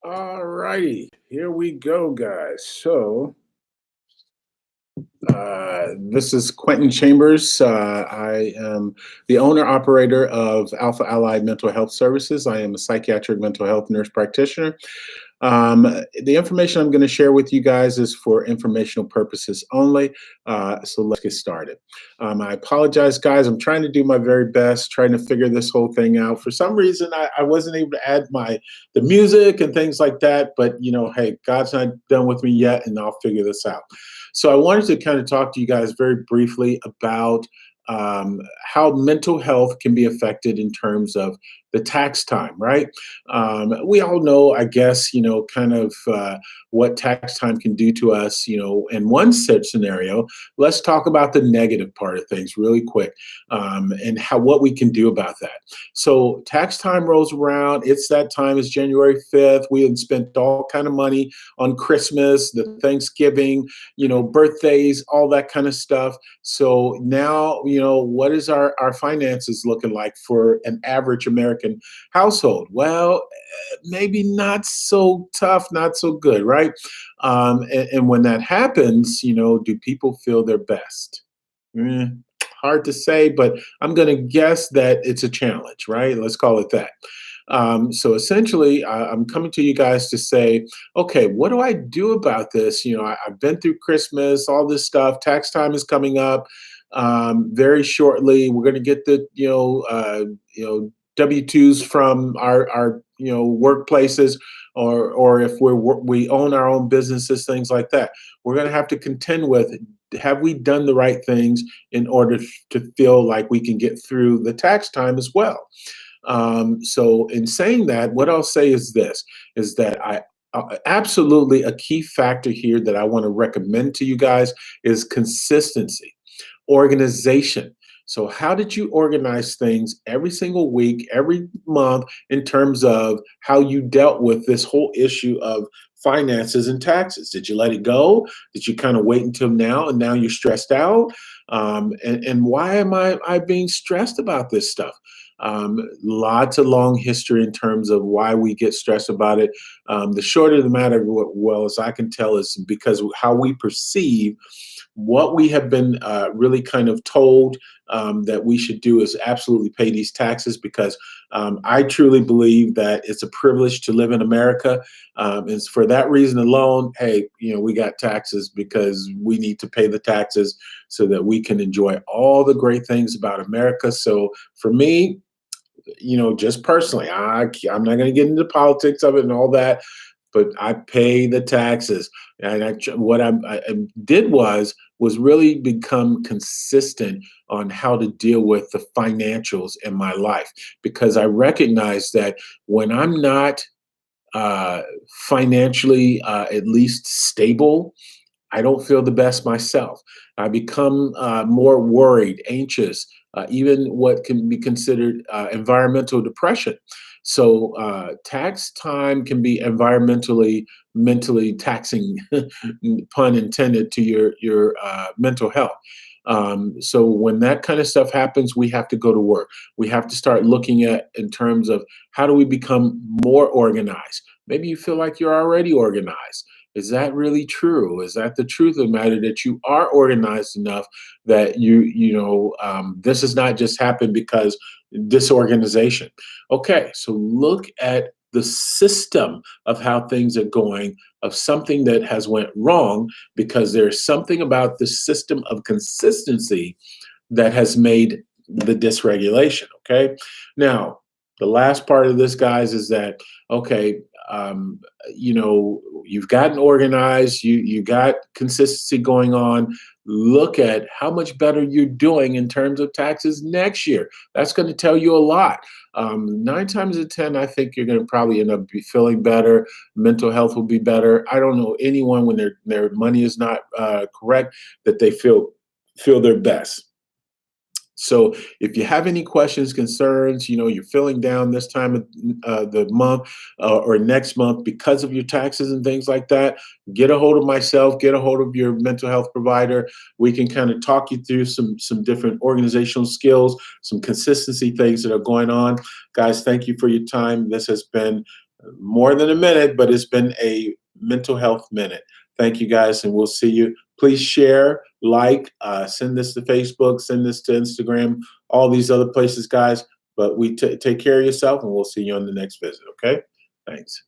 All righty, here we go, guys. This is Quentin Chambers. I am the owner operator of Alpha Allied Mental Health Services. I am a psychiatric mental health nurse practitioner. Um, the information I'm going to share with you guys is for informational purposes only. So let's get started. I apologize, guys. I'm trying to do my very best, trying to figure this whole thing out. For some reason, I wasn't able to add the music and things like that. But hey, God's not done with me yet, and I'll figure this out. So I wanted to kind of talk to you guys very briefly about how mental health can be affected in terms of the tax time, right? We all know, I guess, kind of what tax time can do to us, in one such scenario. Let's talk about the negative part of things really quick, and what we can do about that. So tax time rolls around. It's that time. It's January 5th. We had spent all kind of money on Christmas, the Thanksgiving, birthdays, all that kind of stuff. So now, what is our finances looking like for an average American household? Well, maybe not so tough, not so good, right? And when that happens, do people feel their best? Eh, Hard to say, but I'm going to guess that it's a challenge, right? Let's call it that. So essentially, I'm coming to you guys to say, okay, what do I do about this? I've been through Christmas, all this stuff. Tax time is coming up very shortly. We're going to get the W-2s from our workplaces, or if we own our own businesses, things like that. We're going to have to contend with, have we done the right things in order to feel like we can get through the tax time as well? So in saying that, what I'll say is this, is that I absolutely a key factor here that I want to recommend to you guys is consistency, organization. So how did you organize things every single week, every month, in terms of how you dealt with this whole issue of finances and taxes? Did you let it go? Did you kind of wait until now, and now you're stressed out? And why am I being stressed about this stuff? Lots of long history in terms of why we get stressed about it. The short of the matter, well, as I can tell, is because how we perceive what we have been really kind of told that we should do is absolutely pay these taxes, because I truly believe that it's a privilege to live in America. And for that reason alone, hey, we got taxes because we need to pay the taxes so that we can enjoy all the great things about America. So for me, just personally, I'm not going to get into politics of it and all that, but I pay the taxes. And what I did was really become consistent on how to deal with the financials in my life, because I recognize that when I'm not uh, financially at least stable, I don't feel the best myself. I become more worried, anxious, even what can be considered environmental depression. So tax time can be environmentally, mentally taxing, pun intended, to your mental health. So when that kind of stuff happens, we have to go to work. We have to start looking at, in terms of, how do we become more organized? Maybe you feel like you're already organized. Is that really true? Is that the truth of the matter, that you are organized enough that this has not just happened because disorganization? Okay, so look at the system of how things are going, of something that has went wrong, because there's something about the system of consistency that has made the dysregulation. Okay, now the last part of this, guys, is that, okay, um, you've gotten organized, you got consistency going on. Look at how much better you're doing in terms of taxes next year. That's going to tell you a lot. 9 times out of 10, I think you're going to probably end up feeling better. Mental health will be better. I don't know anyone, when their money is not correct, that they feel their best. So if you have any questions, concerns, you're feeling down this time of the month, or next month, because of your taxes and things like that, get a hold of myself, get a hold of your mental health provider. We can kind of talk you through some different organizational skills, some consistency things that are going on. Guys, thank you for your time. This has been more than a minute, but it's been a mental health minute. Thank you guys, and we'll see you. Please share, like, send this to Facebook, send this to Instagram, all these other places, guys. But take care of yourself, and we'll see you on the next visit. Okay? Thanks.